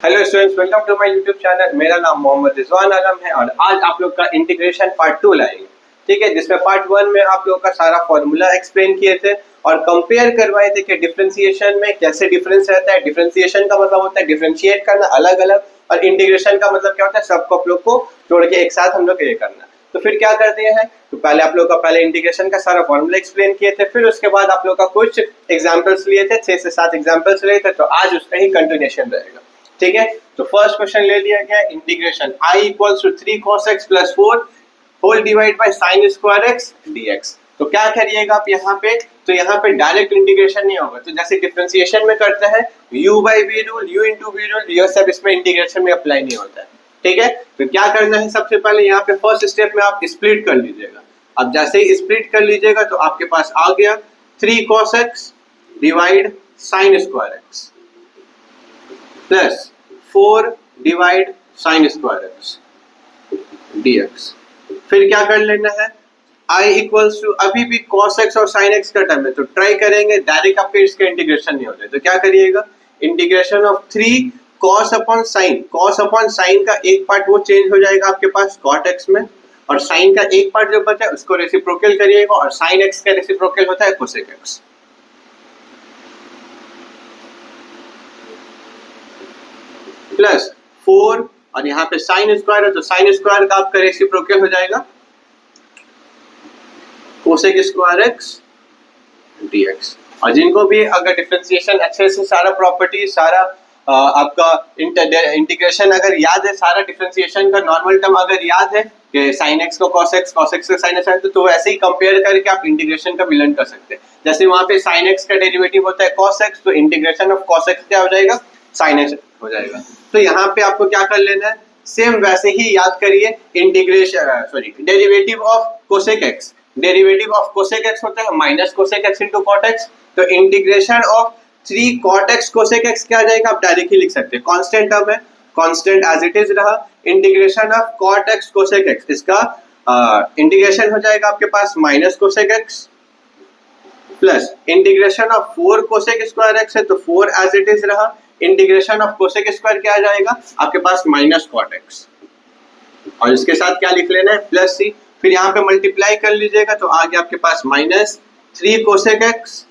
Hello students, welcome to my YouTube channel. मेरा नाम मोहम्मद रिजवान आलम है और आज आप लोग का इंटीग्रेशन पार्ट 2 लाएंगे। ठीक है, जिसमें पार्ट 1 में आप लोगों का सारा फॉर्मूला एक्सप्लेन किए थे और कंपेयर करवाए थे कि डिफरेंशिएशन में कैसे डिफरेंस रहता है। डिफरेंशिएशन का मतलब होता है डिफरेंशिएट करना अलग अलग, और इंटीग्रेशन का मतलब क्या होता है सबको आप लोग को जोड़ के एक साथ हम लोग ये करना। तो फिर क्या करते हैं, तो पहले आप लोग का पहले इंटीग्रेशन का सारा फॉर्मूला एक्सप्लेन किए थे, फिर उसके बाद आप लोग का कुछ एग्जांपल्स लिए थे, 6 से 7 एग्जांपल्स लिए थे। तो आज उसका ही कंटिन्यूएशन रहेगा। ठीक है, तो फर्स्ट क्वेश्चन ले लिया गया integration I equals to 3 cos x plus 4 whole divide by sin square x dx। तो क्या करिएगा आप यहाँ पे, तो यहाँ पे डायरेक्ट इंटीग्रेशन नहीं होगा। तो जैसे डिफरेंशिएशन में करते हैं u by v rule, u into v rule, यह सब इसमें इंटीग्रेशन में अप्लाई नहीं होता है। ठीक है, तो क्या करना है, सबसे पहले यहाँ पे फर्स्ट स्टेप में आप स्प्लिट कर लीजिएगा। अब जैसे ही स्प्लिट कर लीजिएगा तो आपके पास आ गया 3 cos x divide sin square x plus 4 divide sine square x dx। फिर क्या कर लेना है, I इक्वल्स टू, अभी भी cos x और sin x का टर्म है तो ट्राई करेंगे डायरेक्ट आपके इसका इंटीग्रेशन नहीं होता है। तो क्या करिएगा, integration of 3 cos upon sin, cos upon sin का एक पार्ट वो चेंज हो जाएगा आपके पास cot x में, और sin का एक पार्ट जो बचा है उसको रेसिप्रोकल करिएगा, और sin x का रेसिप्रोकल होता है cosec x प्लस 4, और यहाँ पे साइन स्क्वायर है तो साइन स्क्वायर का आपका रेसिप्रोकल हो जाएगा कोसेक स्क्वायर एक्स dx। और जिनको भी अगर डिफरेंशिएशन अच्छे से सारा प्रॉपर्टी सारा आपका इंटीग्रेशन अगर याद है, सारा डिफरेंशिएशन का नॉर्मल टर्म अगर याद है कि sin x को cos x, cos x को sin x, तो वैसे ही कंपेयर करके आप इंटीग्रेशन का मिलन कर सकते हैं। जैसे वहां पे sin x का डेरिवेटिव होता है cos x, तो इंटीग्रेशन ऑफ cos x क्या हो जाएगा, sin x हो जाएगा। तो यहाँ पे आपको क्या कर लेना है, सेम वैसे ही याद करिए, integration derivative of cosec x, derivative of cosec x होता है minus cosec x into cot x. तो integration of 3 cot x cosec x क्या आ जाएगा, आप डायरेक्ट ही लिख सकते हैं, कांस्टेंट टर्म है, कांस्टेंट एज इट इज रहा। Integration of cot x cosec x, इसका इंटीग्रेशन हो जाएगा आपके पास minus cosec x plus integration of 4 cosec square x है तो 4 एज इट इज रहा। इंटीग्रेशन ऑफ कोसेक स्क्वायर क्या आ जाएगा आपके पास माइनस कॉट एक्स, और इसके साथ क्या लिख लेना है प्लस सी। फिर यहाँ पे मल्टीप्लाई कर लीजिएगा तो आ गया आपके पास minus 3 cosec x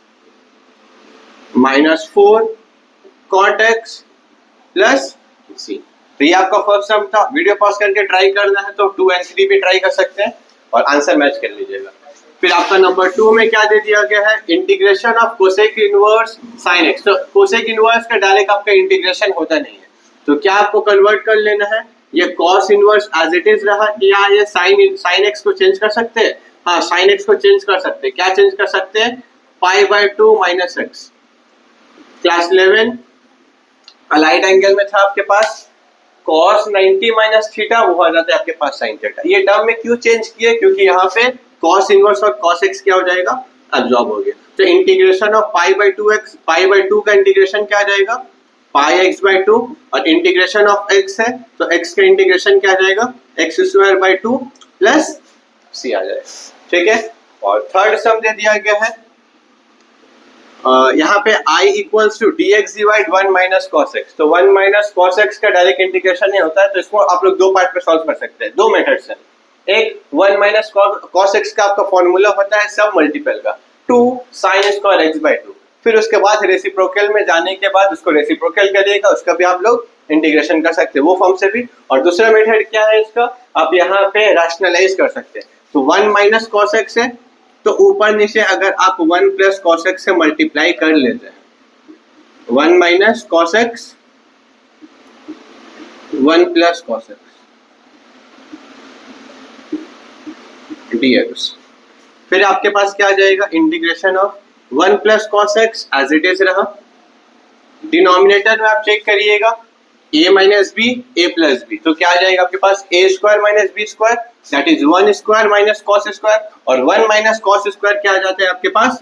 minus 4 cot x plus c. तो ये आपका फर्स्ट सम था। वीडियो पॉज करके ट्राई करना है तो 2 and 3 भी ट्राई कर सकते हैं और आंसर मैच कर लीजिएगा। फिर आपका नंबर 2 में क्या दे दिया गया है, integration of cosec inverse sine x. तो कोसेक इनवर्स का डायरेक्ट आपका इंटीग्रेशन होता नहीं है, तो क्या आपको कन्वर्ट कर लेना है, ये cos inverse as it is रहा, या ये साइन एक्स को चेंज कर सकते हैं। हाँ, साइन एक्स को चेंज कर सकते हैं। क्या चेंज कर सकते हैं, π/2 minus x. Class 11 allied angle में था आपके पास cos 90 माइनस थीटा, वो आ जाता है आपके पास sin थीटा। ये टर्म में क्यों चेंज किए, क्योंकि यहाँ पे cos इनवर्स और cos x क्या हो जाएगा, एब्जॉर्ब हो गया। तो इंटीग्रेशन ऑफ π/2x, π/2 का इंटीग्रेशन क्या आ जाएगा πx/2, और इंटीग्रेशन ऑफ x है तो x का इंटीग्रेशन क्या आ जाएगा x²/2 प्लस c आ जाएगा। ठीक है, और थर्ड सम दे दिया गया है यहाँ पे I equals to dx divide 1 minus cos x। तो 1 माइनस cos x का डायरेक्ट इंटीग्रेशन नहीं होता है, तो इसको आप लोग दो पार्ट में सॉल्व कर सकते हैं। दो मेथड्स हैं, एक 1 माइनस cos x का आपका फॉर्मूला होता है सब मल्टीपल का 2 sin स्क्वायर x/2। फिर उसके बाद रेसिप्रोकल में जाने के बाद उसको रेसिप्रोकल करिएगा, उसका भी आप लोग इंटीग्रेशन कर सकते हैं वो फॉर्म से भी। और दूसरा मेथड क्या है इसका, आप यहाँ पे रैशनलाइज कर सकते हैं। तो 1 माइनस cos x है तो ऊपर नीचे अगर आप 1 प्लस cos x से मल्टीप्लाई कर लेते हैं, 1 minus cos x 1 plus cos x dx। फिर आपके पास क्या आ जाएगा, integration of 1 plus cos x as it is रहा। डिनोमिनेटर में आप चेक करिएगा a minus B a plus B, तो क्या आ जाएगा आपके पास a square minus B square, that is 1 square minus cos square, और 1 माइनस cos स्क्वायर क्या आ जाता है आपके पास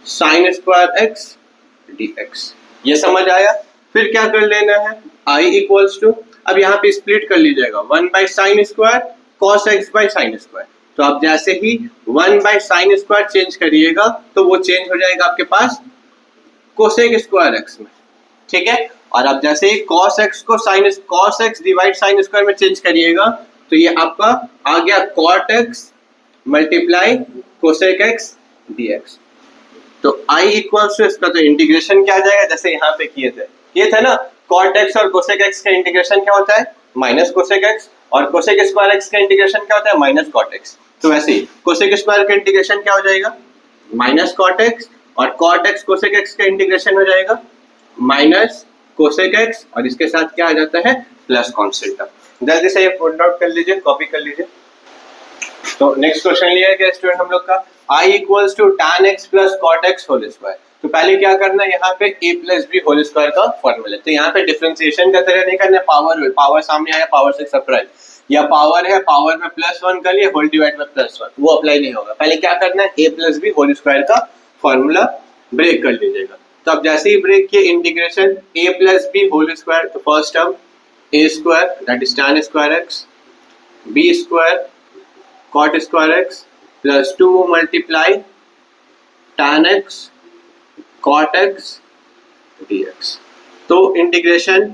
sin स्क्वायर x dx। ये समझ आया। फिर क्या कर लेना है, I इक्वल्स टू, अब यहाँ पे स्प्लिट कर लीजिएगा 1 by sine square cos x by sine square. तो आप जैसे ही 1 बाई साइन स्क्वायर चेंज करिएगा तो वो चेंज हो जाएगा आपके पास कोसेक स्क्वायर एक्स में। ठीक है, और अब जैसे ही cos x को cos x divide sin square में चेंज करिएगा तो ये आपका आ गया cot x multiply cosec x dx। तो I इक्वल्स टू इसका तो इंटीग्रेशन क्या आ जाएगा, जैसे यहाँ पे किए थे, ये था ना cot x और cosec x का इंटीग्रेशन क्या होता है माइनस cosec x, और cosec स्क्वायर x का इंटीग्रेशन क्या होता है माइनस cot x। तो वैसे ही cosec स्क्वायर का इंटीग्रेशन क्या हो जाएगा माइनस cot x, और cot x cosec x का इंटीग्रेशन हो जाएगा माइनस cosec x, और इसके साथ क्या आ जाता है प्लस कॉन्स्टेंट टर्म। जल्दी से ये प्रिंट आउट कर लीजिए, कॉपी कर लीजिए। तो नेक्स्ट क्वेश्चन लिया है स्टूडेंट हम लोग का I equals to tan x plus cot x whole square. तो पहले क्या करना है, यहाँ पे a plus B whole square का फॉर्मूला, तो यहाँ पे डिफरेंशिएशन का तरह नहीं करना है, पावर सामने आया पावर से सेपरेट, या पावर है पावर में +1 कर लिए होल डिवाइड में +1, वो अप्लाई नहीं होगा। पहले क्या करना है a plus B whole square का फॉर्मूला ब्रेक कर लीजिएगा। तो अब जैसे ही ब्रेक किए integration a plus B whole square, तो first term a square that is tan square x b square cot square x plus 2 multiply tan x cot x dx। तो इंटीग्रेशन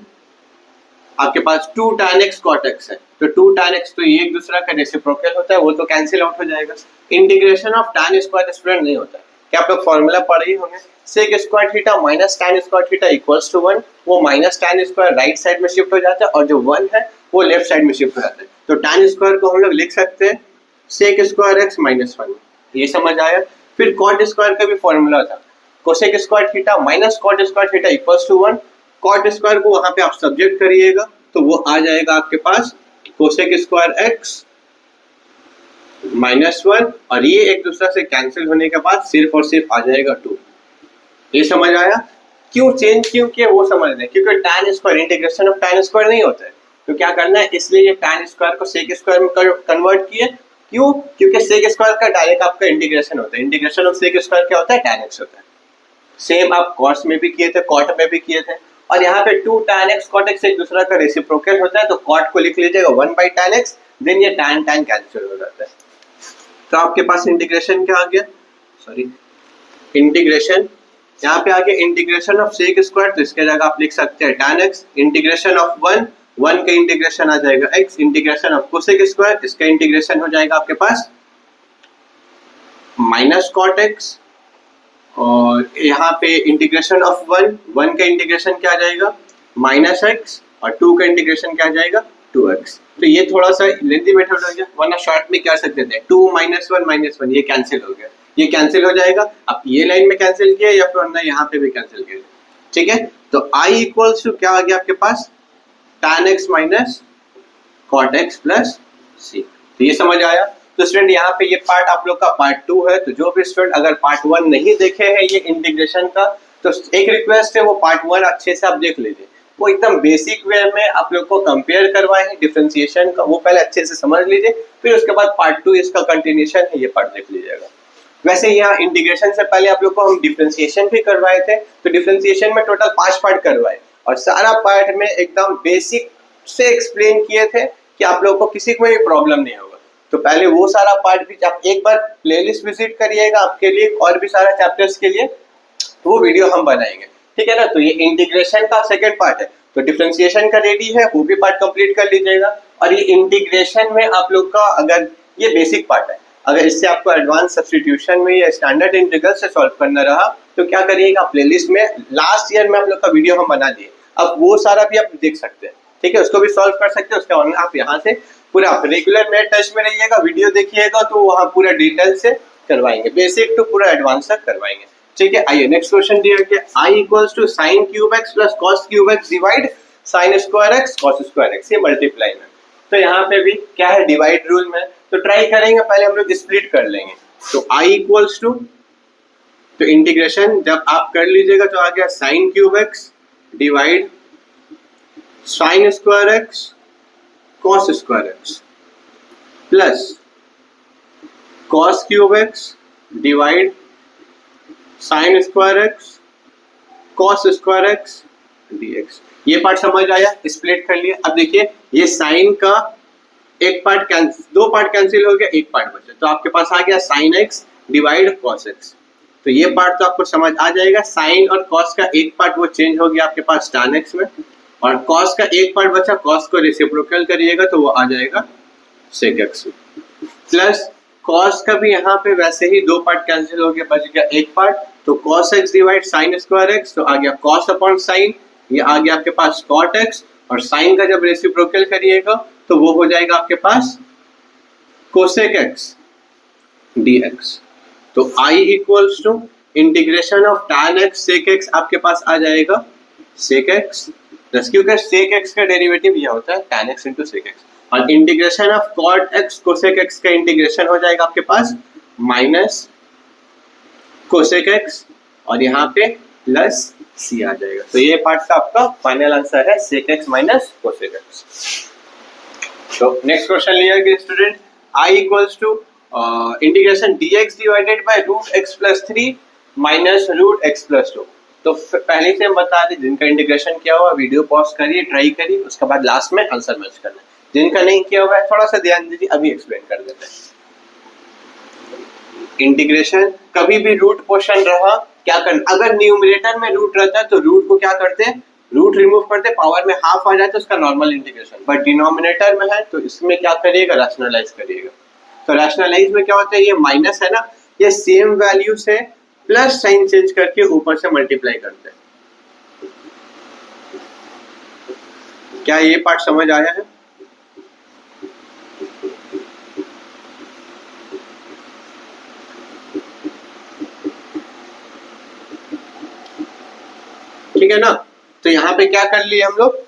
आपके पास 2 tan x cot x है, तो 2 tan x तो ये एक दूसरा का रेसिप्रोकल होता है, वो तो कैंसिल आउट हो जाएगा। Integration of tan square student नहीं होता है, क्या आप लोग फॉर्मूला पढ़े ही होंगे, sec square theta minus tan square theta equals to 1, वो minus tan square right side में शिफ्ट हो जाता है और जो 1 है वो लेफ्ट साइड में शिफ्ट हो जाता है। तो tan स्क्वायर को हम लोग लिख सकते हैं sec स्क्वायर x माइनस 1, ये समझ आया। फिर cot स्क्वायर का भी फॉर्मूला था cosec square theta minus cot square theta equals to 1, cot square को वहां पे आप सब्जेक्ट करिएगा तो वो आ जाएगा आपके पास cosec स्क्वायर x माइनस 1, और ये एक दूसरा से कैंसिल होने के बाद सिर्फ और सिर्फ आ जाएगा 2। ये समझ आया, क्यों चेंज क्यों किया वो समझ लें, क्योंकि tan square integration of tan square नहीं होता है, तो क्या करना है इसलिए ये tan स्क्वायर को sec स्क्वायर में कन्वर्ट किए। क्यों, क्योंकि sec स्क्वायर का डायरेक्ट आपका इंटीग्रेशन होता है, इंटीग्रेशन ऑफ sec स्क्वायर क्या होता है tan x होता है। सेम आप cos में भी किए थे cot में भी किए थे, और यहाँ पे 2 tan x cot x एक दूसरा का रेसिप्रोकल होता है, तो cot को लिख लीजिएगा 1 by tan x, देन ये tan कैंसिल हो जाता है। तो आपके पास इंटीग्रेशन क्या आ गया, सॉरी इंटीग्रेशन यहाँ पे आ गया इंटीग्रेशन ऑफ sec स्क्वायर, तो इसके जगह आप लिख सकते हैं tan x, इंटीग्रेशन ऑफ 1 का इंटीग्रेशन आ जाएगा x, integration of cosec square, इसका इंटीग्रेशन हो जाएगा आपके पास माइनस cot x, और यहाँ पे इंटीग्रेशन ऑफ 1 का इंटीग्रेशन क्या आ जाएगा माइनस x, और 2 का इंटीग्रेशन क्या आ जाएगा 2x। तो ये थोड़ा सा लेंथी मेथड हो गया, वरना शॉर्ट में क्या सकते थे 2 -1 -1, ये कैंसिल हो गया, ये कैंसिल हो जाएगा। अब ये लाइन में कैंसिल किया या फिर वरना यहाँ पे भी कैंसिल किया, ठीक है। तो I इक्वल्स टू क्या आ गया आपके पास tan x minus cot x plus c। तो ये समझ आया। तो स्टूडेंट यहाँ पे ये पार्ट आप लोग का पार्ट 2 है, तो जो भी स्टूडेंट अगर पार्ट 1 नहीं देखे हैं ये इंटीग्रेशन का, तो एक रिक्वेस्ट है वो पार्ट 1 अच्छे से आप देख लीजिए, वो एकदम बेसिक वे में आप लोग को कंपेयर करवाए हैं डिफरेंशिएशन का, वो पहले अच्छे से समझ लीजिए, फिर उसके बाद पार्ट 2 इसका कंटिन्यूशन है, ये पार्ट देख लीजिएगा। वैसे यहाँ इंटीग्रेशन से पहले आप लोग को हम डिफरेंशिएशन भी करवाए थे, तो डिफरेंशिएशन में टोटल 5 पार्ट करवाए, और सारा पार्ट में एकदम बेसिक से एक्सप्लेन किए थे कि आप लोग को किसी को भी प्रॉब्लम नहीं होगा। तो पहले वो सारा पार्ट भी आप एक बार प्लेलिस्ट विजिट करिएगा, आपके लिए और भी सारा चैप्टर्स के लिए वो वीडियो हम बनाएंगे, ठीक है ना। तो ये इंटीग्रेशन का सेकंड पार्ट है, तो डिफरेंशिएशन का रेडी है, वो भी पार्ट कंप्लीट कर लीजिएगा। और ये इंटीग्रेशन में आप लोग का अगर ये बेसिक पार्ट है, अगर इससे आपको एडवांस सब्स्टिट्यूशन में या स्टैंडर्ड इंटीग्रल से सॉल्व करना रहा तो क्या करिएगा, प्लेलिस्ट में लास्ट ईयर में आप लोग का वीडियो हम बना दिए, अब वो सारा भी आप देख सकते हैं, ठीक है, उसको भी सॉल्व कर सकते हैं। उसके बाद आप यहाँ से पूरा रेगुलर मेरे टच में रहिएगा, वीडियो देखिएगा तो वहाँ पूरा डिटेल से करवाएंगे, बेसिक टू पूरा एडवांस तक करवाएंगे, ठीक है। आइए नेक्स्ट क्वेश्चन दिया गया I equals to sin cube x plus cos cube x divide sin square x cos square x, ये मल्टीप्लाई में। तो यहाँ पे भी क्या है डिवाइड रूल में, तो ट्राई करेंगे, पहले हम लोग स्प्लिट कर लेंगे। तो I इक्वल्स टू, तो इंटीग्रेशन जब आप कर लीजिएगा तो आ गया sin cube x divide sin square x cos square x plus cos cube x divide sin square x cos square x dx। ये पार्ट समझ आया, स्प्लिट कर लिया। अब देखिए ये साइन का एक पार्ट दो पार्ट कैंसिल हो गया, एक पार्ट बचा, तो आपके पास आ गया sin x divide cos x। तो ये पार्ट तो आपको समझ आ जाएगा। साइन और कॉस का एक पार्ट वो चेंज हो गया आपके पास tan x में, और कॉस का एक पार्ट बचा, कॉस को रेसिप्रोकल करिएगा तो वो आ जाएगा sec x में, प्लस कॉस का भी यहाँ पे वैसे ही दो पार्ट कैंसिल हो गया, बच गया एक पार्ट, तो cos x divide sin square x, तो आ गया cos अपॉन sin, ये आ गया आपके पास cot x, और sin का जब रेसिप्रोकल करिएगा तो वो हो जाएगा आपके पास cosec x dx। तो I equals to integration of tan x sec x आपके पास आ जाएगा sec x, क्योंकि sec x का डेरिवेटिव यह होता है tan x into sec x, और integration of cot x cosec x का इंटीग्रेशन हो जाएगा आपके पास माइनस cosec x, और यहाँ पे प्लस c आ जाएगा। तो ये पार्ट का आपका फाइनल आंसर है sec x minus cosec x। तो नेक्स्ट क्वेश्चन लिया student, I equals to integration dx divided by root x plus 3 minus root x plus 2। तो पहले से हम बता दें, जिनका इंटीग्रेशन किया हुआ वीडियो पॉज करिए, ट्राई करिए, उसके बाद लास्ट में आंसर मैच करना है। जिनका नहीं किया हुआ है थोड़ा सा ध्यान दीजिए, अभी एक्सप्लेन कर देते हैं। इंटीग्रेशन कभी भी रूट पोर्शन रहा, क्या करना, अगर न्यूमरेटर में रूट रहता है तो रूट को क्या करते हैं, रूट रिमूव करते, पावर में हाफ आ जाए तो उसका नॉर्मल इंटीग्रेशन, बट डिनोमिनेटर में है तो इसमें क्या करिएगा, रैशनलाइज करिएगा। तो रैशनलाइज में क्या होता है, ये माइनस है ना, ये सेम वैल्यू से प्लस साइन चेंज करके ऊपर से मल्टीप्लाई करते हैं। क्या ये पार्ट समझ आया है? ठीक है ना। तो यहाँ पे क्या कर लिए हम लोग,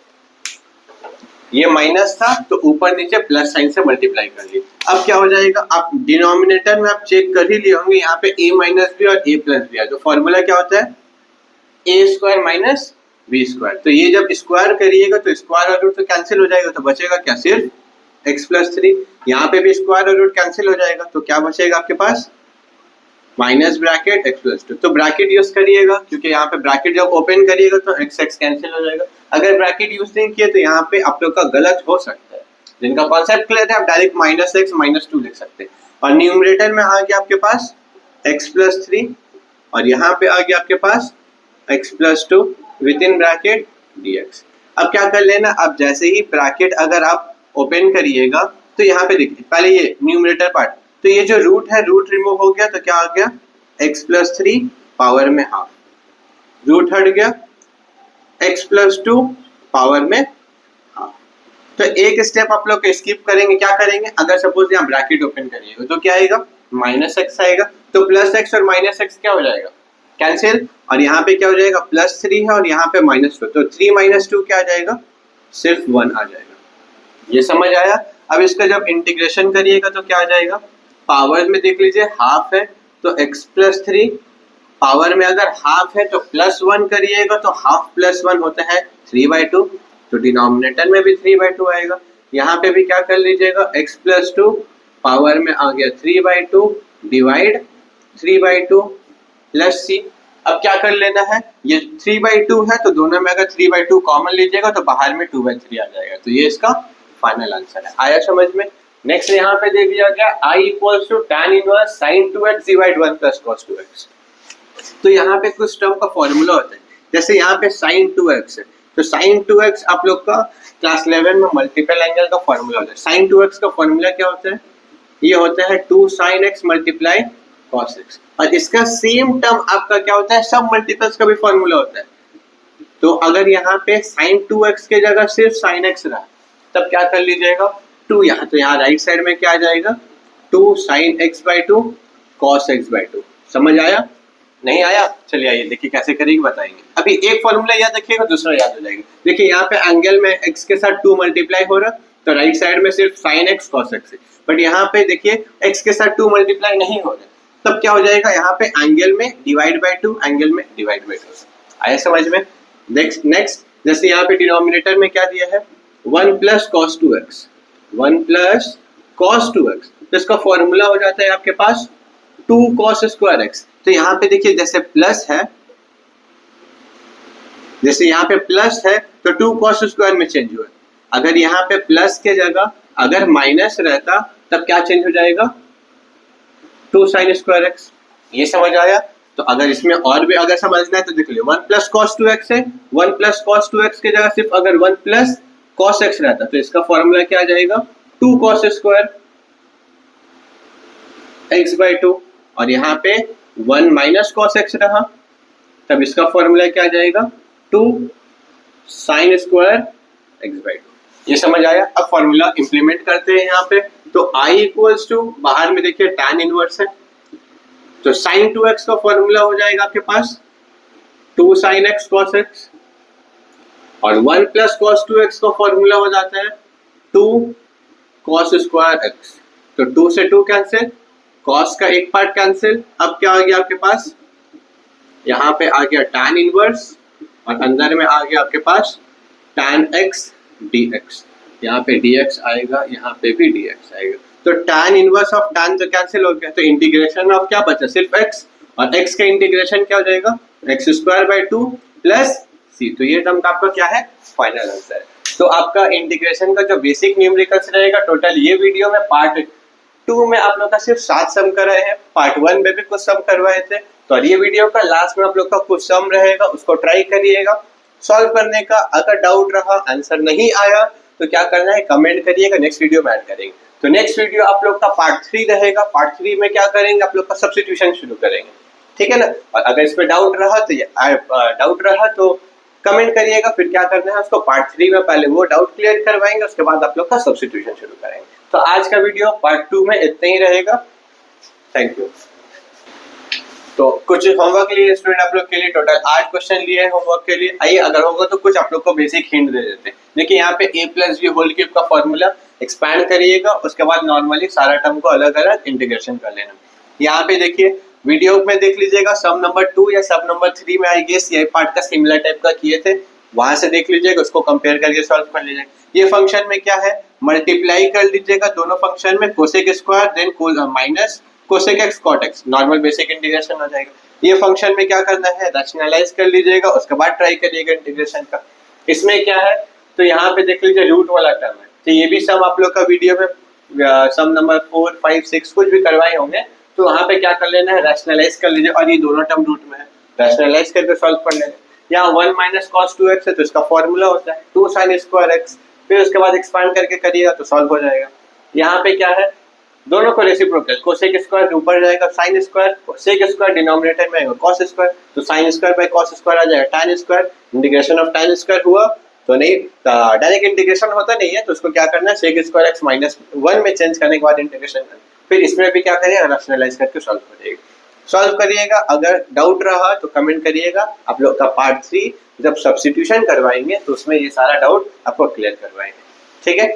ये माइनस था तो ऊपर नीचे प्लस साइन से मल्टीप्लाई कर लिए। अब क्या हो जाएगा, आप डिनोमिनेटर में आप चेक कर ही लिए होंगे, यहाँ पे a माइनस बी और a प्लस बी है, तो फॉर्मूला क्या होता है, a square minus B square. तो ये जब स्क्वायर करिएगा तो स्क्वायर और रूट तो कैंसिल हो जाएगा, तो बचेगा क्या, सिर्फ x प्लस 3। यहाँ पे भी स्क्वायर और रूट कैंसिल हो जाएगा, तो क्या बचेगा आपके पास, माइनस ब्रैकेट x प्लस 2। तो ब्रैकेट यूज करिएगा, क्योंकि यहाँ पे ब्रैकेट जब ओपन करिएगा तो x x कैंसिल हो जाएगा। अगर ब्रैकेट यूज नहीं किए तो यहाँ पे आप लोग का गलत हो सकता है। जिनका कॉन्सेप्ट क्लियर है आप डायरेक्ट माइनस x माइनस 2 लिख सकते हैं, और न्यूमरेटर में आ गया आपके पास x प्लस 3, और यहाँ पे आ गया आपके पास x plus 2 with in bracket dx। अब क्या कर लेना, अब जैसे ही ब्रैकेट अगर आप ओपन करिएगा तो यहाँ पे देखिए, पहले ये न्यूमरेटर पार्ट, तो ये जो रूट है रूट रिमूव हो गया, तो क्या आ गया, x प्लस 3 पावर में हाफ, रूट हट गया, x प्लस 2 पावर में हाफ। तो एक स्टेप आप लोग स्किप करेंगे, क्या करेंगे, अगर सपोज यहाँ ब्रैकेट ओपन करिएगा तो क्या आएगा, माइनस x आएगा, तो प्लस x और माइनस x क्या हो जाएगा, कैंसिल, और यहाँ पे क्या हो जाएगा, प्लस 3 है और यहाँ पे माइनस 2, तो 3 माइनस 2 क्या आ जाएगा, सिर्फ 1 आ जाएगा। ये समझ आया। अब इसका जब इंटीग्रेशन करिएगा तो क्या आ जाएगा, पावर में देख लीजिए हाफ है तो x प्लस 3, पावर में अगर हाफ है तो प्लस 1 करिएगा तो हाफ प्लस 1 होता है 3/2, तो डिनोमिनेटर में भी 3/2 आएगा। यहाँ पे भी क्या कर लीजिएगा, x प्लस 2 पावर में आ गया 3/2 डिवाइड 3/2 प्लस c। अब क्या कर लेना है, ये 3/2 है तो दोनों में अगर 3/2 कॉमन लीजिएगा तो बाहर में 2/3 आ जाएगा। तो ये इसका फाइनल आंसर है। आया समझ में। नेक्स्ट यहाँ पे दे दिया गया I equals to tan inverse sin 2x divide 1 plus cos 2x। तो यहाँ पे कुछ टर्म का फॉर्मूला होता है, जैसे यहाँ पे sin 2x है, तो sin 2x आप लोग का क्लास 11 में मल्टीपल एंगल का फॉर्मूला होता है। sin 2x का फॉर्मूला क्या होता है, ये होता है 2 sin x multiply cos x, और इसका सेम टर्म आपका क्या होता है, सब मल्टीपल्स का भी फॉर्मूला होता है। तो अगर यहाँ पे sin 2x के जगह सिर्फ sin x रहा तब क्या कर लीजिएगा, 2 यहाँ, तो यहाँ राइट साइड में क्या आ जाएगा, 2 sin x/2 cos x/2। समझ आया, नहीं आया, चलिए आइए देखिए कैसे करेंगे बताएंगे। अभी एक फॉर्मूला याद रखिएगा, दूसरा याद हो जाएगा। देखिए यहाँ पे एंगल में x के साथ 2 मल्टीप्लाई हो रहा, तो राइट साइड में सिर्फ sin x cos x है, बट यहाँ पे देखिए x के साथ 2 मल्टीप्लाई नहीं हो रहा, तब क्या हो जाएगा, यहाँ पे एंगल में डिवाइड बाय 2, एंगल में डिवाइड बाय 2। आया समझ में। नेक्स्ट जैसे यहाँ पे डिनोमिनेटर में क्या दिया है, 1 plus cos 2x, 1 plus cos 2x, तो इसका फॉर्मूला हो जाता है आपके पास 2 cos स्क्वायर x। तो यहाँ पे देखिए जैसे प्लस है, जैसे यहाँ पे प्लस है तो 2 cos स्क्वायर में चेंज हुआ। अगर यहाँ पे प्लस के जगह अगर माइनस रहता तब क्या चेंज हो जाएगा, 2 sin स्क्वायर x। ये समझ आया। तो अगर इसमें और भी अगर समझना है तो देख लो, 1 प्लस कॉस 2x है, 1 प्लस कॉस 2x की जगह सिर्फ अगर 1 प्लस कॉस x रहता तो इसका फॉर्मूला क्या आ जाएगा, 2 कॉस स्क्वायर x बाई 2, और यहाँ पे 1 माइनस कॉस x रहा, तब इसका फॉर्मूला क्या आ जाएगा, 2 साइन स्क्वायर x बाई 2। ये समझ आया। अब फॉर्मूला इंप्लीमेंट करते हैं यहाँ पे। तो I इक्वल्स टू, बाहर में देखिए tan इनवर्स है, तो साइन 2x का फॉर्मूला हो जाएगा आपके पास 2 साइन x cos x, और 1 प्लस cos 2x का फॉर्मूला हो जाता है 2 cos स्क्वायर x। तो 2 से 2 कैंसिल, cos का एक पार्ट कैंसिल, अब क्या आ गया आपके पास, यहाँ पे आ गया tan इनवर्स, और अंदर में आ गया आपके पास tan x dx, यहाँ पे dx आएगा, यहाँ पे भी dx आएगा। तो tan इनवर्स ऑफ tan तो कैंसिल हो गया, तो इंटीग्रेशन ऑफ क्या बचा, सिर्फ x, और x का इंटीग्रेशन क्या हो जाएगा, x square by 2 plus c। तो ये टर्म का आपका क्या है, फाइनल आंसर है। तो आपका इंटीग्रेशन का जो बेसिक न्यूमेरिकल्स रहेगा टोटल, ये वीडियो में पार्ट 2 में आप लोग का सिर्फ 7 सम कराए हैं, पार्ट 1 में भी कुछ सम करवाए थे। तो ये वीडियो का लास्ट में आप लोग का कुछ सम रहेगा, उसको ट्राई करिएगा सॉल्व करने का। अगर डाउट रहा, आंसर नहीं आया, तो क्या करना है, कमेंट करिएगा, नेक्स्ट वीडियो में ऐड करेंगे। तो नेक्स्ट वीडियो आप लोग का पार्ट 3 रहेगा। पार्ट 3 में क्या करेंगे, आप लोग का सब्स्टिट्यूशन शुरू करेंगे, ठीक है ना। और अगर इसमें डाउट रहा तो कमेंट करिएगा, फिर क्या करना है उसको पार्ट 3 में पहले वो डाउट क्लियर करवाएंगे, उसके बाद आप लोग का सब्स्टिट्यूशन शुरू करेंगे। तो आज का वीडियो पार्ट 2 में इतना ही रहेगा। Thank you. तो कुछ होमवर्क लिए स्टूडेंट आप लोग के लिए, टोटल 8 क्वेश्चन लिए हैं होमवर्क के लिए। आइए, अगर होगा तो कुछ आप लोग को बेसिक हिंट दे देते हैं। देखिए यहाँ पे a plus B whole cube का फॉर्मूला एक्सपैंड करिएगा, उसके बाद नॉर्मली सारा टर्म को अलग अलग इंटीग्रेशन कर लेना। यहाँ पे देखिए वीडियो में देख लीजिएगा, सम नंबर 2 या सम नंबर 3 में आई गेस यही पार्ट का सिमिलर टाइप का किए थे, वहां से देख लीजिएगा, उसको कंपेयर करके सॉल्व कर लीजिएगा। ये फंक्शन में क्या है, मल्टीप्लाई कर लीजिएगा दोनों फंक्शन में, cosec square then minus cosec x cot x, normal basic integration हो जाएगा। ये फंक्शन में क्या करना है, रैशनलाइज कर लीजिएगा, उसके बाद ट्राई करिएगा इंटीग्रेशन का। इसमें क्या है, तो यहाँ पे देख लीजिए रूट वाला टर्म है, तो ये भी सम आप लोग का वीडियो में सम नंबर 4, 5, 6 कुछ भी करवाए होंगे, तो वहाँ पे क्या कर लेना है, रैशनलाइज कर लीजिए, और ये दोनों टर्म रूट में है, रैशनलाइज करके सॉल्व कर लेना। यहाँ 1 माइनस कॉस 2x है, तो इसका फॉर्मूला होता है 2 साइन स्क्वायर x, फिर उसके बाद एक्सपांड करके करिएगा तो सॉल्व हो जाएगा। यहाँ पे क्या है, दोनों को रेसिप्रोकल, कोसेक स्क्वायर ऊपर जाएगा, sine square, cosec square denominator में आएगा कॉस स्क्वायर, तो sine square by cos square आ जाएगा tan square. Integration of tan square हुआ तो नहीं, डायरेक्ट इंटीग्रेशन होता नहीं है, तो उसको क्या करना है, सेक स्क्वायर x माइनस 1 में चेंज करने के बाद इंटीग्रेशन करना। फिर इसमें भी क्या करिएगा, रैशनलाइज करके सॉल्व करिएगा। अगर डाउट रहा तो कमेंट करिएगा। आप लोग का पार्ट 3 जब सब्स्टिट्यूशन करवाएंगे तो उसमें ये सारा डाउट आपको क्लियर करवाएंगे, ठीक है।